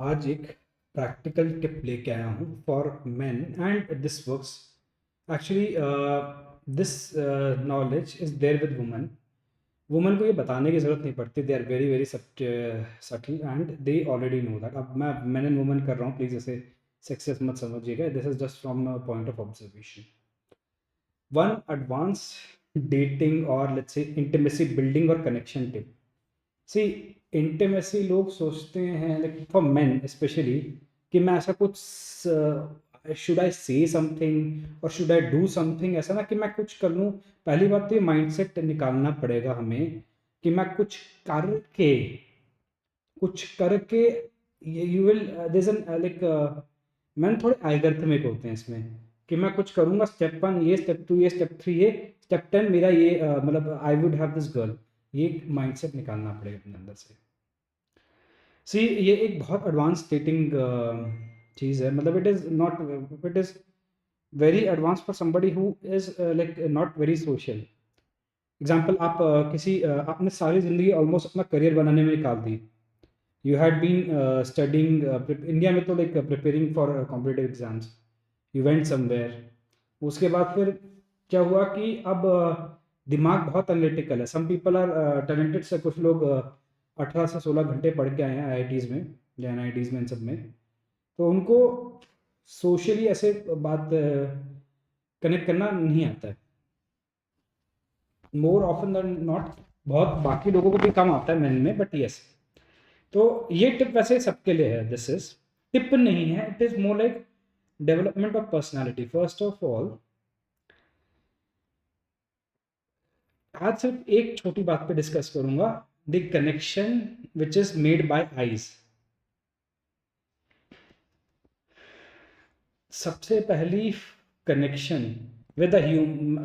आज एक practical tip लेके आया हूँ for men and this works actually. This knowledge is there with women. Women को ये बताने की ज़रूरत नहीं पड़ती, they are very very subtle and they already know that. अब मैं मैन एंड वुमन कर रहा हूँ, प्लीज़ इसे सेक्सेस मत समझिएगा, this is just from point of observation. One advance dating और लेट्स से इंटीमेसी बिल्डिंग और कनेक्शन टिप। सी, इंटीमेसी लोग सोचते हैं, लाइक फॉर मेन स्पेशली, कि मैं ऐसा कुछ शुड आई से समथिंग और शुड आई डू समथिंग, ऐसा ना कि मैं कुछ कर लूँ। पहली बात तो ये माइंडसेट निकालना पड़ेगा हमें कि मैं करके कुछ करके you will this and like मैंने थोड़े algorithmic होते हैं इसमें कि मैं कुछ करूँगा, स्टेप 1 ये, स्टेप 2 ये, स्टेप 3 ये, स्टेप 10 मेरा ये मतलब I would have this girl. ये माइंडसेट निकालना पड़ेगा अपने अंदर से। सी, ये एक बहुत एडवांस डेटिंग चीज़ है, मतलब it is very advance for somebody who is like not very social. Example, आप आपने सारी ज़िंदगी ऑलमोस्ट अपना करियर बनाने में निकाल दी। You had been studying India में तो like preparing for competitive exams, you went somewhere. उसके बाद फिर क्या हुआ कि अब दिमाग बहुत एनालिटिकल है। सम पीपल आर टैलेंटेड से, कुछ लोग 18 से 16 घंटे पढ़ के आए हैं आईआईटीज़ में या एनआईटीज़ में, इन सब में। तो उनको सोशली ऐसे बात कनेक्ट करना नहीं आता है, मोर ऑफन देन नॉट। बहुत बाकी लोगों को भी कम आता है मैन में, बट यस। तो ये टिप वैसे सबके लिए है, दिस इज टिप नहीं है, it is more like development of personality. First of all, आज सिर्फ एक छोटी बात पे डिस्कस करूंगा, the connection which is made by eyes. सबसे पहली कनेक्शन विद अ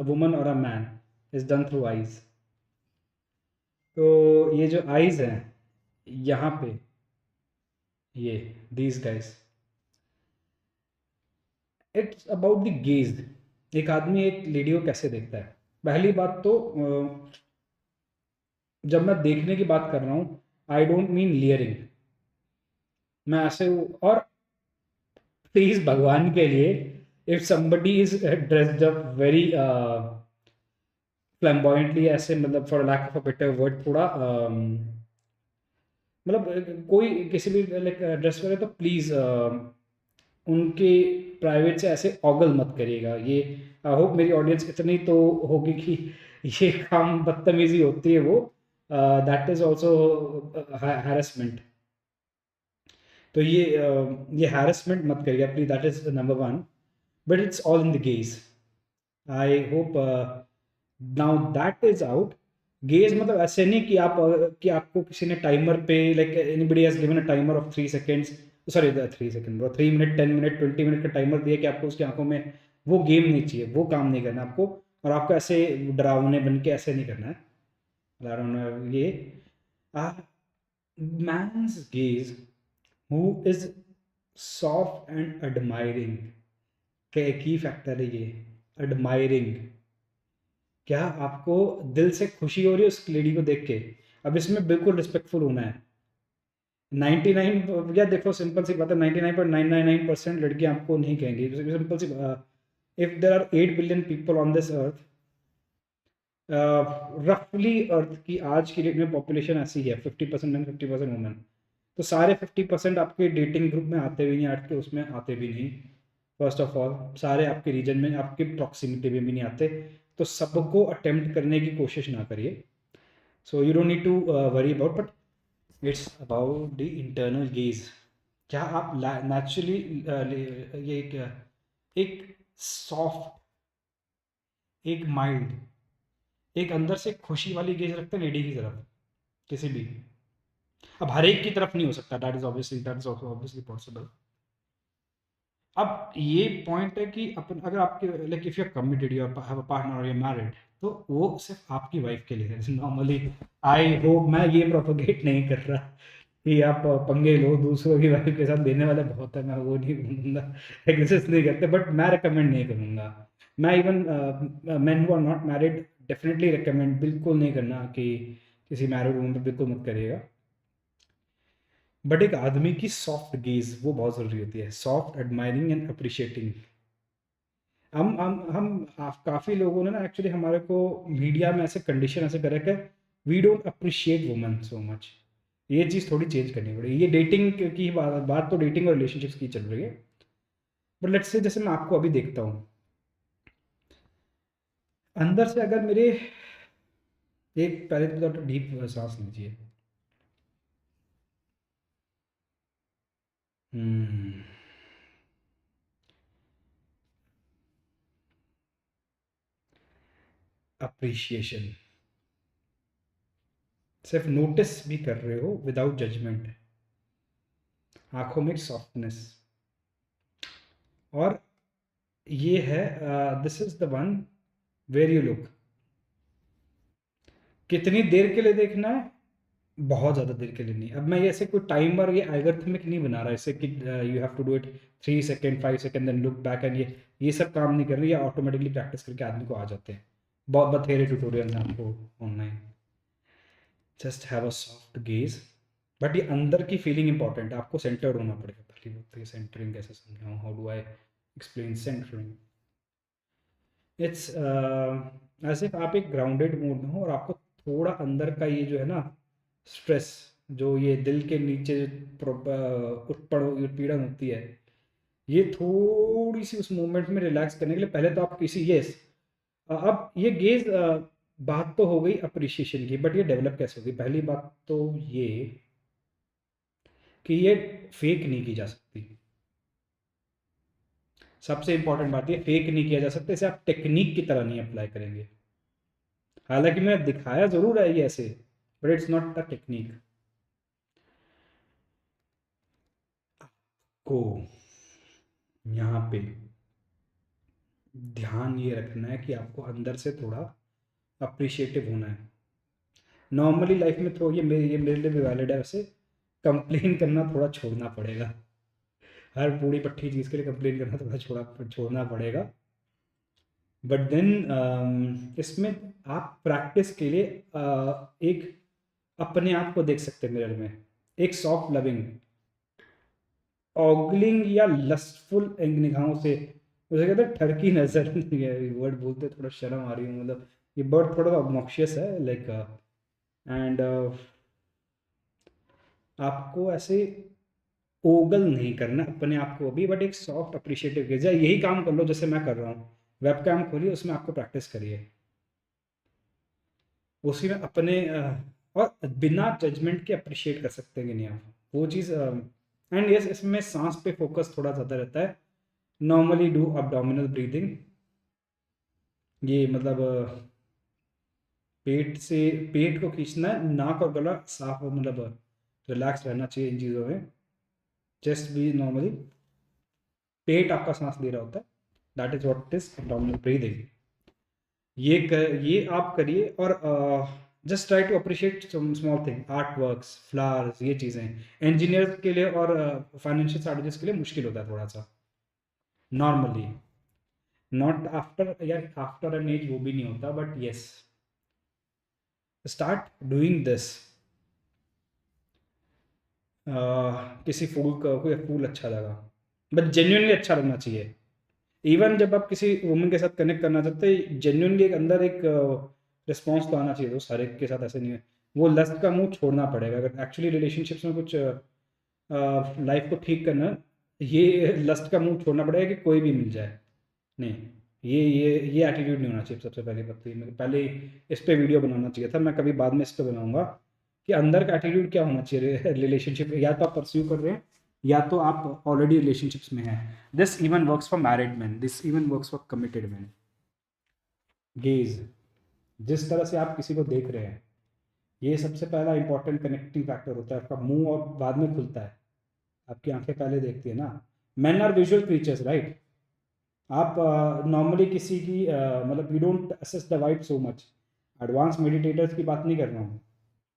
वुमन और a man is done through eyes. तो ये जो आईज हैं यहाँ पे, ये these guys, it's about the gauge. एक आदमी एक लेडी को कैसे देखता है। पहली बात तो जब मैं देखने की बात कर रहा हूँ, आई डोंट मीन लियरिंग। मैं ऐसे और प्लीज भगवान के लिए, if somebody is dressed up very flamboyantly, ऐसे मतलब for lack of a better word, थोड़ा मतलब कोई किसी भी लाइक ड्रेस करे तो प्लीज़ उनके प्राइवेट से ऐसे ऑगल मत करिएगा। ये आई होप मेरी ऑडियंस इतनी तो होगी कि ये काम बदतमीजी होती है, वो दैट इज़ ऑल्सो हैरेसमेंट। तो ये हैरेसमेंट मत करिएगा please, that is number one. But it's all in the gauge. I hope now that is out. Gauge मतलब ऐसे नहीं कि कि आपको किसी ने टाइमर पे, like anybody has given a timer of 3 seconds, sorry 3 second, 3 minute, 10 minute, 20 minute का टाइमर दिया कि आपको उसकी आंखों में, वो गेम नहीं चाहिए, वो काम नहीं करना आपको। और आपको ऐसे डरावने बन के ऐसे नहीं करना है। I don't know, ये man's gaze who is soft and admiring, क्या की फैक्टर है ये, एडमायरिंग। क्या आपको दिल से खुशी हो रही है उस लेडी को देख के? अब इसमें बिल्कुल रिस्पेक्टफुल होना है। 99, या देखो सिंपल सी बात है, 99.999% लड़कियां आपको नहीं कहेंगी, सिंपल सी। If there are 8 billion people on this earth, रफली अर्थ की आज की डेट में पॉपुलेशन ऐसी है, 50% मैन, 50% वुमेन। तो सारे 50% आपके डेटिंग ग्रुप में आते भी नहीं, आपके उसमें आते भी नहीं। फर्स्ट ऑफ ऑल, सारे आपके रीजन में, आपके प्रॉक्सिमिटी में भी नहीं आते। तो सबको अटेम्प्ट करने की कोशिश ना करिए। So you don't need to worry about, but it's about the internal gaze. क्या आप नेचुरली ये एक सॉफ्ट, एक माइल्ड, एक अंदर से खुशी वाली गेज रखते हैं लेडी की तरफ, किसी भी। अब हर एक की तरफ नहीं हो सकता, दैट इज ऑब्वियसली पॉसिबल। अब ये पॉइंट है कि अपन, अगर आपके like if you are committed, you have a partner और यू मैरिड, तो वो सिर्फ आपकी वाइफ के लिए है नॉर्मली। आई होप मैं ये प्रोपोगेट नहीं कर रहा कि आप पंगे लो दूसरों की वाइफ के साथ, देने वाले बहुत है, मैं वो नहीं बोलूँगा, एग्जिस्ट नहीं करते, बट मैं रिकमेंड नहीं करूँगा। मैं even men who are not married definitely recommend बिल्कुल नहीं करना कि किसी मैरिड वूमन पे बिल्कुल मत करिएगा। बट एक आदमी की सॉफ्ट गेज वो बहुत ज़रूरी होती है, सॉफ्ट एडमायरिंग एंड अप्रिशिएटिंग। काफ़ी लोगों ने ना एक्चुअली हमारे को मीडिया में ऐसे कंडीशन ऐसे कर रखा है, we don't appreciate women so much. ये चीज़ थोड़ी चेंज करनी पड़ेगी। ये डेटिंग की बात तो डेटिंग और रिलेशनशिप्स की चल रही है, बट लेट्स से जैसे मैं आपको अभी देखता हूँ, अंदर से अगर मेरे एक पहले तो डीप सांस लीजिए। हम्म, अप्रिशिएशन, सिर्फ नोटिस भी कर रहे हो विदाउट जजमेंट, आंखों में सॉफ्टनेस। और ये है, this is the one where you look. कितनी देर के लिए देखना है? बहुत ज़्यादा देर के लिए नहीं। अब मैं ये ऐसे कोई टाइमर या एल्गोरिथमिक नहीं बना रहा इसे कि you have to do it 3 second 5 second then look back and ये सब काम नहीं कर रही है। ऑटोमेटिकली प्रैक्टिस करके आदमी को आ जाते हैं। बहुत बथेरे ट्यूटोरियल हैं आपको online. Just have a soft gauge. But ये अंदर की फीलिंग इंपॉर्टेंट है, आपको सेंटर्ड होना पड़ेगा। पहली बात तो ये सेंटरिंग कैसे समझाऊँ, how do I explain centring. It's as if आप एक ग्राउंडेड मोड में हो और आपको थोड़ा अंदर का ये जो है ना स्ट्रेस, जो ये दिल के नीचे उत्पीड़न होती है, ये थोड़ी सी उस मोमेंट में रिलैक्स करने के लिए पहले तो आप किसी यस, अब ये गेज बात तो हो गई अप्रिशिएशन की, बट ये डेवलप कैसे होगी? पहली बात तो ये कि ये फेक नहीं की जा सकती। सबसे इंपॉर्टेंट बात ये फेक नहीं किया जा सकता, इसे आप टेक्निक की तरह नहीं अप्लाई करेंगे। हालांकि मैंने दिखाया जरूर है ये ऐसे, but it's not a technique. को यहाँ पे ध्यान ये रखना है कि आपको अंदर से थोड़ा अप्रिशिएटिव होना है। नॉर्मली लाइफ में थोड़ा ये मेरे लिए भी वैलिड है वैसे, कंप्लेन करना थोड़ा छोड़ना पड़ेगा। हर पूरी पट्टी चीज़ के लिए कंप्लेन करना थोड़ा छोड़ना पड़ेगा। बट देन इसमें आप प्रैक्टिस के लिए एक अपने आप को देख सकते हैं मिरर में, एक सॉफ्ट लविंग ऑगलिंग या लस्टफुल निगाहों से। उसे कहते हैं ठरकी नजर। ये वर्ड बोलते थोड़ा शर्म आ रही है, मतलब ये वर्ड थोड़ा ऑब्नॉक्शियस है लाइक। एंड आपको ऐसे ओगल नहीं करना अपने आप को भी, बट एक सॉफ्ट अप्रिशिएटिव के जाए यही काम कर लो जैसे मैं कर रहा हूँ। वेब कैम खोलिए, उसमें आपको प्रैक्टिस करिए, उसी में अपने और बिना जजमेंट के अप्रिशिएट कर सकते हैं कि नहीं आप वो चीज़। एंड यस, इसमें सांस पे फोकस थोड़ा ज़्यादा रहता है। Normally do abdominal breathing. ये मतलब पेट से पेट को खींचना है, नाक और गला साफ मतलब रिलैक्स रहना चाहिए इन चीज़ों में। चेस्ट भी नॉर्मली, पेट आपका सांस ले रहा होता है, that is what is abdominal breathing. ये आप करिए और just try to appreciate small thing, art works, flowers, ये चीज़ें इंजीनियर्स के लिए और फाइनेंशियल स्ट्रेटजिस्ट के लिए मुश्किल होता है थोड़ा सा नॉर्मली। नॉट आफ्टर या आफ्टर एन एज वो भी नहीं होता, but yes, start doing this. किसी फूल का कोई फूल अच्छा लगा, बट जेन्युइनली अच्छा लगना चाहिए। इवन जब आप किसी वुमन के साथ कनेक्ट करना चाहते हैं, जेन्युइनली एक अंदर एक रिस्पॉन्स तो आना चाहिए। दोस्त हर एक के साथ ऐसे नहीं है। वो लस्ट का मुंह छोड़ना पड़ेगा अगर एक्चुअली रिलेशनशिप्स में कुछ लाइफ को ठीक करना है, ये लस्ट का मुंह छोड़ना पड़ेगा कि कोई भी मिल जाए। नहीं, ये एटीट्यूड नहीं होना चाहिए। सबसे पहली बात तो ये मेरे पहले इस पे वीडियो बनाना चाहिए था, मैं कभी बाद में इस पे बनाऊंगा कि अंदर का एटीट्यूड क्या होना चाहिए रिलेशनशिप। या तो आप परस्यू कर रहे हैं या तो आप ऑलरेडी रिलेशनशिप्स में हैं। This even works for married man, this even works for committed man. Gauge, जिस तरह से आप किसी को देख रहे हैं, ये सबसे पहला इंपॉर्टेंट कनेक्टिंग फैक्टर होता है। आपका मुंह और बाद में खुलता है, आपकी आंखें पहले देखती है ना। Men are visual creatures, right? आप नॉर्मली किसी की मतलब you don't assess the vibe so much. Advance meditators की बात नहीं कर रहा हूँ,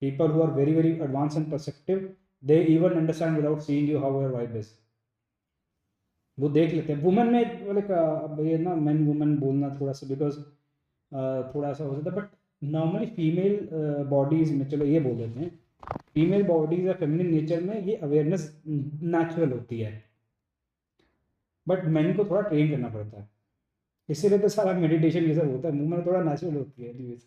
people who are very very advance and perceptive, they even understand without seeing you how your vibe is. वो देख लेते हैं। वुमेन में लाइक अब ये ना मैन वुमेन बोलना थोड़ा सा बिकॉज थोड़ा सा हो जाता है, बट नॉर्मली फीमेल बॉडीज में चलो ये बोल देते हैं फीमेल बॉडीज या फेमिनिन नेचर में ये अवेयरनेस नेचुरल होती है, बट मैन को थोड़ा ट्रेन करना पड़ता है, इसीलिए तो सारा मेडिटेशन ये सब होता है। मूवमेंट थोड़ा नेचुरल होती है एनीवेज,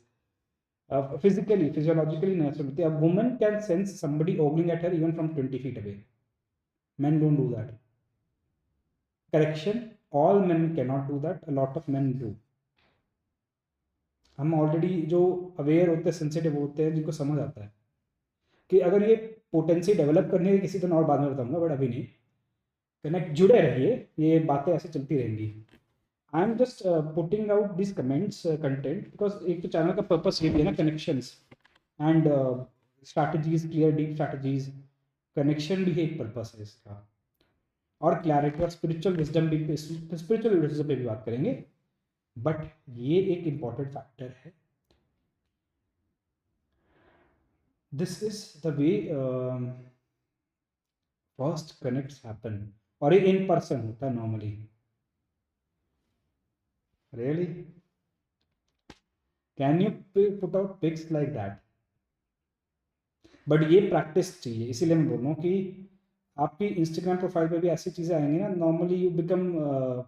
फिजिकली फिजियोलॉजिकली नेचुरल होती है। A woman can sense somebody ogling at her even from 20 feet away, men don't do that. Correction, all men cannot do that, a lot of men do. हम already जो aware होते हैं, sensitive होते हैं, जिनको समझ आता है कि अगर ये पोटेंसी डेवलप करनी है किसी दिन, और बाद में बताऊंगा, बट अभी नहीं। कनेक्ट, जुड़े रहिए, ये बातें ऐसे चलती रहेंगी। I am just putting out this comments content because एक तो चैनल का पर्पस ये भी है ना, connections and strategies, clear deep strategies, connection भी एक पर्पस है इसका, और क्लैरिटी और स्पिरिचुअल विजडम भी, स्पिरिचुअल विजडम पे भी बात करेंगे, बट ये एक इंपॉर्टेंट फैक्टर है। This is the way first connects happen, और ये इन पर्सन होता है normally. Really can you put out pics like that? But ये प्रैक्टिस चाहिए, इसीलिए मैं बोल रहा हूँ कि आपकी इंस्टाग्राम प्रोफाइल पे भी ऐसी चीज़ें आएंगी ना, normally you become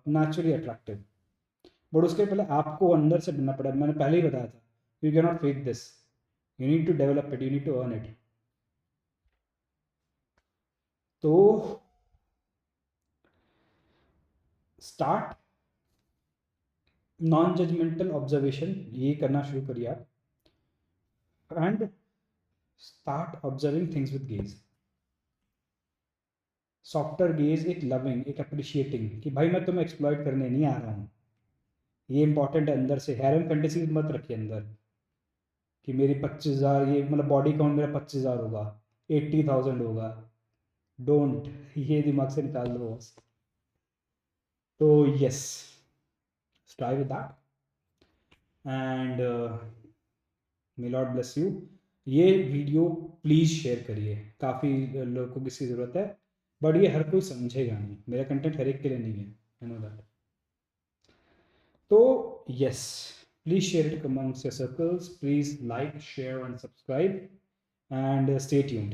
naturally attractive, but उसके पहले आपको अंदर से बनना पड़ा। मैंने पहले ही बताया था, you can not fake this, you need to develop it, you need to earn it. तो स्टार्ट नॉन जजमेंटल ऑब्जर्वेशन, ये करना शुरू करिए आप, and start observing things with gaze, softer gaze, एक लविंग, एक अप्रिशिएटिंग, कि भाई मैं तुम्हें एक्सप्लॉइट करने नहीं आ रहा हूँ, ये इंपॉर्टेंट है। अंदर से हैरम फैंटेसी मत रखिए अंदर कि मेरी 25,000, ये मतलब बॉडी काउंट मेरा 25,000 होगा, 80,000 होगा, डोंट, ये दिमाग से निकाल दो बस। तो yes, try with that, and my lord bless you. ये वीडियो प्लीज़ शेयर करिए, काफ़ी लोगों को इसकी ज़रूरत है, बट ये हर कोई समझेगा नहीं, मेरा कंटेंट हर एक के लिए नहीं है, आई नो दैट। तो yes, please share it amongst your circles, please like, share and subscribe, and stay tuned.